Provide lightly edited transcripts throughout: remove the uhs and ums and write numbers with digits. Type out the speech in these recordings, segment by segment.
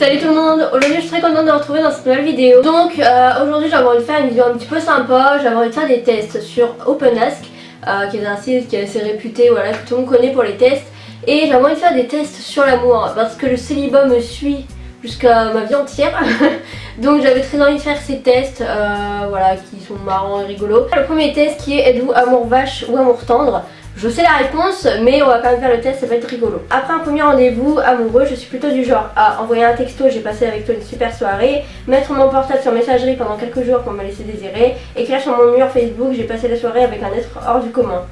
Salut tout le monde, aujourd'hui je suis très contente de vous retrouver dans cette nouvelle vidéo. Donc aujourd'hui j'ai envie de faire une vidéo un petit peu sympa. J'ai envie de faire des tests sur OpenAsk, qui est un site qui est assez réputé, voilà, que tout le monde connaît pour les tests. Et j'ai envie de faire des tests sur l'amour parce que le célibat me suit jusqu'à ma vie entière. Donc j'avais très envie de faire ces tests, voilà, qui sont marrants et rigolos. Le premier test qui est êtes-vous amour vache ou amour tendre? Je sais la réponse, mais on va quand même faire le test, ça va être rigolo. Après un premier rendez-vous amoureux, je suis plutôt du genre à envoyer un texto, j'ai passé avec toi une super soirée, mettre mon portable sur messagerie pendant quelques jours pour me laisser désirer, écrire sur mon mur Facebook, j'ai passé la soirée avec un être hors du commun.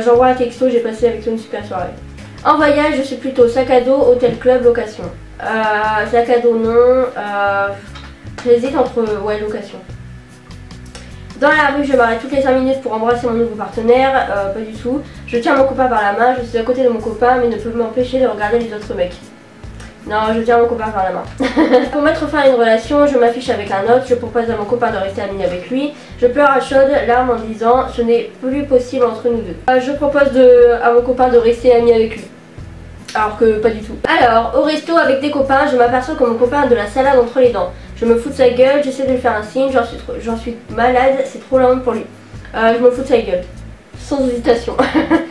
J'envoie un texto, j'ai passé avec toi une super soirée. En voyage, je suis plutôt sac à dos, hôtel, club, location. Sac à dos non, j'hésite entre ouais, location. Dans la rue, je m'arrête toutes les 5 minutes pour embrasser mon nouveau partenaire, pas du tout. Je tiens mon copain par la main, je suis à côté de mon copain mais ne peux m'empêcher de regarder les autres mecs. Non, je tiens mon copain par la main. Pour mettre fin à une relation, je m'affiche avec un autre, je propose à mon copain de rester ami avec lui. Je pleure à chaudes larmes en disant ce n'est plus possible entre nous deux. Je propose à mon copain de rester ami avec lui. Alors que pas du tout. Alors, au resto avec des copains, je m'aperçois que mon copain a de la salade entre les dents. Je me fous de sa gueule, j'essaie de lui faire un signe, j'en suis malade, c'est trop la honte pour lui. Je me fous de sa gueule. Sans hésitation.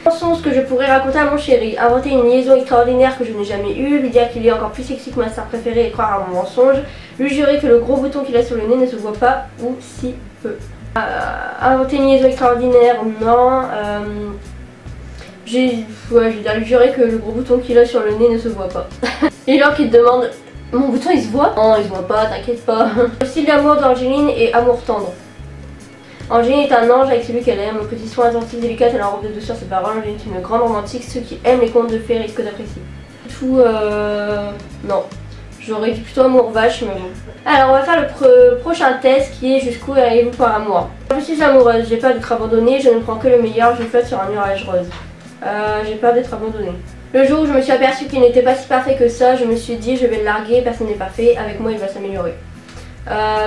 Mensonge que je pourrais raconter à mon chéri. Inventer une liaison extraordinaire que je n'ai jamais eue, lui dire qu'il est encore plus sexy que ma star préférée et croire à mon mensonge. Lui jurer que le gros bouton qu'il a sur le nez ne se voit pas ou si peu. Inventer une liaison extraordinaire, non. J'ai lui jurer que le gros bouton qu'il a sur le nez ne se voit pas. Les gens qui te demandent mon bouton il se voit? Non, il se voit pas, t'inquiète pas. Le style d'amour d'Angeline est amour tendre. Angeline est un ange avec celui qu'elle aime. Au petit soin attentif, délicat, elle enrobe de douceur ses paroles. Angeline est une grande romantique. Ceux qui aiment les contes de fées risquent d'apprécier. Tout, non. J'aurais dit plutôt amour vache, mais bon. Alors, on va faire le prochain test qui est jusqu'où arrivez-vous par amour. Je suis amoureuse, j'ai peur d'être abandonnée, je ne prends que le meilleur, je flotte sur un nuage rose. J'ai peur d'être abandonnée. Le jour où je me suis aperçue qu'il n'était pas si parfait que ça, je me suis dit je vais le larguer, personne n'est parfait, avec moi il va s'améliorer.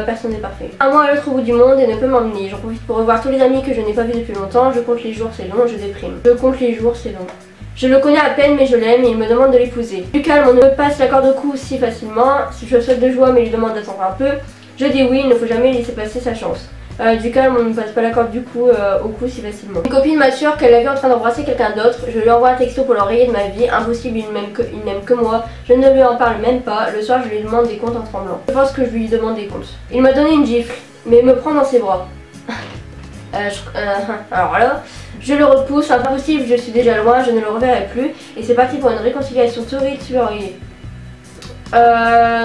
Personne n'est parfait. Un mois à l'autre bout du monde et ne peut m'emmener. J'en profite pour revoir tous les amis que je n'ai pas vus depuis longtemps. Je compte les jours, c'est long, je déprime. Je compte les jours, c'est long. Je le connais à peine mais je l'aime et il me demande de l'épouser. Du calme, on ne me passe la corde au cou si facilement. Si je saute de joie mais lui demande d'attendre un peu. Je dis oui, il ne faut jamais laisser passer sa chance. Du calme, on ne passe pas la corde du cou au cou si facilement. Une copine m'assure qu'elle l'a vu en train d'embrasser quelqu'un d'autre. Je lui envoie un texto pour l'oreiller de ma vie. Impossible, il n'aime que moi. Je ne lui en parle même pas. Le soir, je lui demande des comptes en tremblant. Je pense que je lui demande des comptes. Il m'a donné une gifle, mais me prend dans ses bras. Alors là, je le repousse. Impossible, je suis déjà loin, je ne le reverrai plus. Et c'est parti pour une réconciliation torride sur l'oreiller.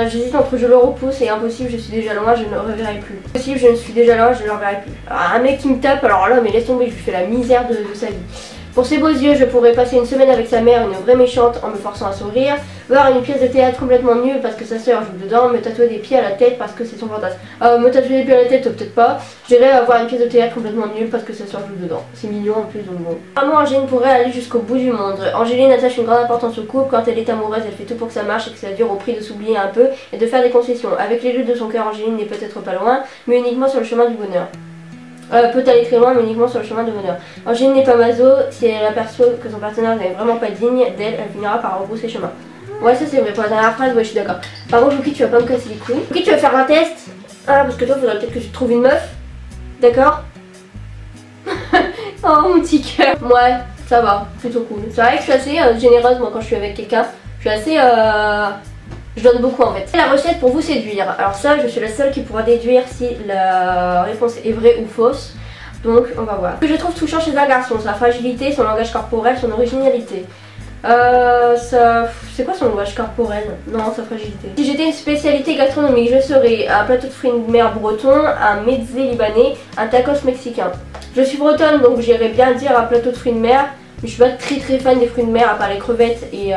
J'hésite entre je le repousse et impossible, je suis déjà loin, je ne le reverrai plus. Impossible, je ne suis déjà loin, je ne le reverrai plus. Alors, un mec qui me tape, alors là, mais laisse tomber, je lui fais la misère de sa vie. Pour ses beaux yeux, je pourrais passer une semaine avec sa mère, une vraie méchante, en me forçant à sourire. Voir une pièce de théâtre complètement nulle parce que sa soeur joue dedans. Me tatouer des pieds à la tête parce que c'est son fantasme. Me tatouer des pieds à la tête, peut-être pas. J'irais avoir une pièce de théâtre complètement nulle parce que sa soeur joue dedans. C'est mignon en plus, donc bon. Vraiment, Angéline pourrait aller jusqu'au bout du monde. Angéline attache une grande importance au couple. Quand elle est amoureuse, elle fait tout pour que ça marche et que ça dure au prix de s'oublier un peu et de faire des concessions. Avec les luttes de son cœur, Angéline n'est peut-être pas loin, mais uniquement sur le chemin du bonheur. Peut aller très loin mais uniquement sur le chemin de bonheur. Angéline n'est pas maso, si elle aperçoit que son partenaire n'est vraiment pas digne d'elle, elle finira par rebrousser chemin. Ouais, ça c'est vrai, pour la dernière phrase, ouais je suis d'accord. Par contre Lucky, tu vas pas me casser les couilles. Lucky, tu vas faire un test. Ah, parce que toi faudrait peut-être que je trouve une meuf. D'accord. Oh mon petit cœur. Ouais, ça va, plutôt cool. C'est vrai que je suis assez généreuse moi quand je suis avec quelqu'un. Je suis assez je donne beaucoup en fait. C'est la recette pour vous séduire. Alors ça, je suis la seule qui pourra déduire si la réponse est vraie ou fausse. Donc on va voir. Ce que je trouve touchant chez un garçon, sa fragilité, son langage corporel, son originalité. C'est quoi son langage corporel? Non, sa fragilité. Si j'étais une spécialité gastronomique, je serais un plateau de fruits de mer breton, un mezze libanais, un tacos mexicain. Je suis bretonne donc j'irais bien dire un plateau de fruits de mer. Mais je suis pas très fan des fruits de mer à part les crevettes et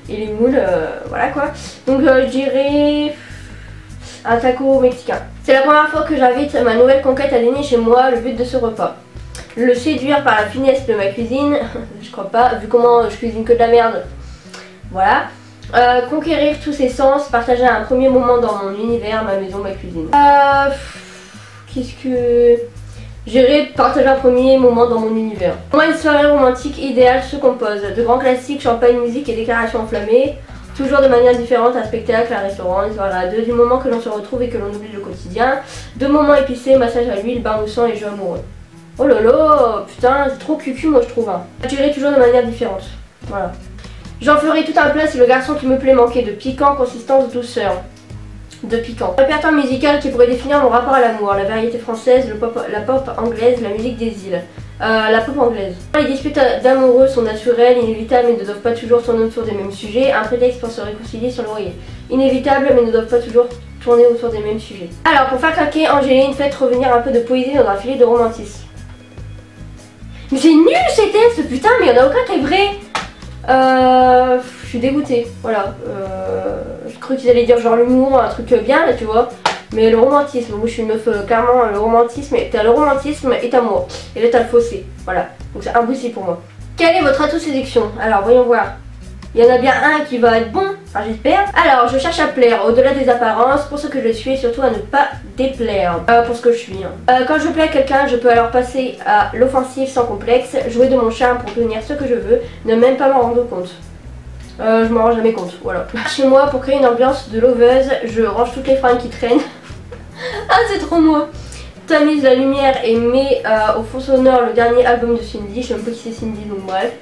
les moules, voilà quoi. Donc je dirais un taco mexicain. C'est la première fois que j'invite ma nouvelle conquête à dîner chez moi. Le but de ce repas, le séduire par la finesse de ma cuisine. Je crois pas, vu comment je cuisine que de la merde. Voilà. Conquérir tous ses sens, partager un premier moment dans mon univers, ma maison, ma cuisine. Qu'est-ce que... J'irai partager un premier moment dans mon univers. Pour moi, une soirée romantique idéale se compose de grands classiques, champagne, musique et déclarations enflammées. Toujours de manière différente, un spectacle, un restaurant, voilà. Du moment que l'on se retrouve et que l'on oublie le quotidien. 2 moments épicés, massage à l'huile, bain moussant et jeu amoureux. Oh là là, putain, c'est trop cucu moi je trouve. Hein. Attirer toujours de manière différente. Voilà. J'en ferai tout un plat si le garçon qui me plaît manquait de piquant, consistance, douceur. De piquant. Répertoire musical qui pourrait définir mon rapport à l'amour. La variété française, la pop anglaise, la musique des îles. La pop anglaise. Les disputes d'amoureux sont naturelles, inévitables mais ne doivent pas toujours tourner autour des mêmes sujets. Un prétexte pour se réconcilier sur l'oreiller. Inévitables mais ne doivent pas toujours tourner autour des mêmes sujets. Alors pour faire craquer Angéline, faites revenir un peu de poésie dans un filet de romantisme. Mais c'est nul ces textes, putain, mais il n'y en a aucun qui est vrai. Je suis dégoûtée, voilà. Je crois qu'ils allaient dire genre l'humour, un truc bien là, tu vois. Mais le romantisme, moi je suis une meuf, clairement, le romantisme, t'as le romantisme et t'as moi. Et là t'as le fossé, voilà. Donc c'est impossible pour moi. Quel est votre atout séduction? Alors voyons voir. Il y en a bien un qui va être bon, enfin j'espère. Alors je cherche à plaire au-delà des apparences, pour ce que je suis et surtout à ne pas déplaire. Pour ce que je suis. Hein. Quand je plais à quelqu'un, je peux alors passer à l'offensive sans complexe, jouer de mon charme pour obtenir ce que je veux, ne même pas m'en rendre compte. Je m'en rends jamais compte, voilà. Chez moi, pour créer une ambiance de loveuse, je range toutes les fringues qui traînent. Ah c'est trop moi. Tamise la lumière et mets au fond sonore le dernier album de Cindy, je sais même pas qui c'est Cindy donc bref.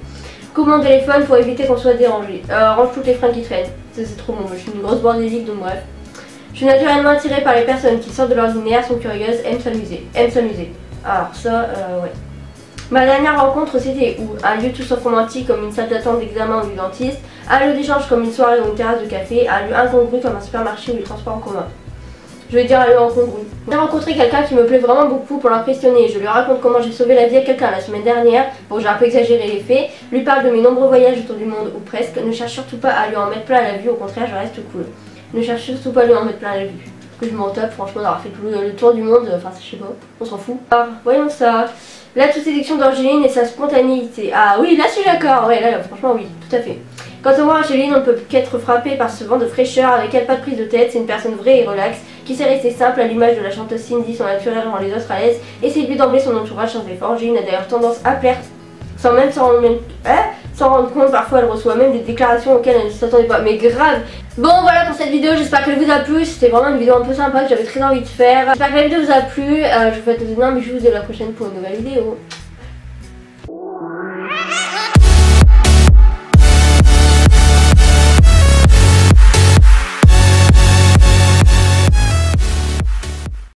Coupe mon téléphone pour éviter qu'on soit dérangé. Range toutes les fringues qui traînent. C'est trop bon, je suis une grosse bordélique donc bref. Je suis naturellement attirée par les personnes qui sortent de l'ordinaire, sont curieuses, aiment s'amuser. Alors ça, ouais. Ma dernière rencontre c'était où? Un lieu tout sauf romantique comme une salle d'attente d'examen ou du dentiste. Un lieu d'échange comme une soirée ou une terrasse de café. Un lieu incongru comme un supermarché ou les transports en commun. Je vais dire un lieu incongru. J'ai rencontré quelqu'un qui me plaît vraiment beaucoup pour l'impressionner. Je lui raconte comment j'ai sauvé la vie à quelqu'un la semaine dernière. Bon, j'ai un peu exagéré les faits. Lui parle de mes nombreux voyages autour du monde ou presque. Ne cherche surtout pas à lui en mettre plein la vue, au contraire, je reste cool. Ne cherche surtout pas à lui en mettre plein la vue. Que je m'en tape, franchement, d'avoir fait le tour du monde, enfin, je sais pas, on s'en fout. Alors, voyons ça. L'autoséduction d'Angéline et sa spontanéité. Ah oui, là je suis d'accord, ouais, là franchement oui, tout à fait. Quant à moi, Angéline, on ne peut qu'être frappé par ce vent de fraîcheur avec elle, pas de prise de tête, c'est une personne vraie et relaxe, qui sait rester simple à l'image de la chanteuse Cindy, son naturel rend les autres à l'aise, et séduit d'emblée son entourage sans effort. Angéline a d'ailleurs tendance à plaire sans même s'en rendre compte, parfois elle reçoit même des déclarations auxquelles elle ne s'attendait pas, mais grave. Bon voilà pour cette vidéo, j'espère qu'elle vous a plu, c'était vraiment une vidéo un peu sympa que j'avais très envie de faire. J'espère que la vidéo vous a plu, je vous fais des énormes bisous et à la prochaine pour une nouvelle vidéo.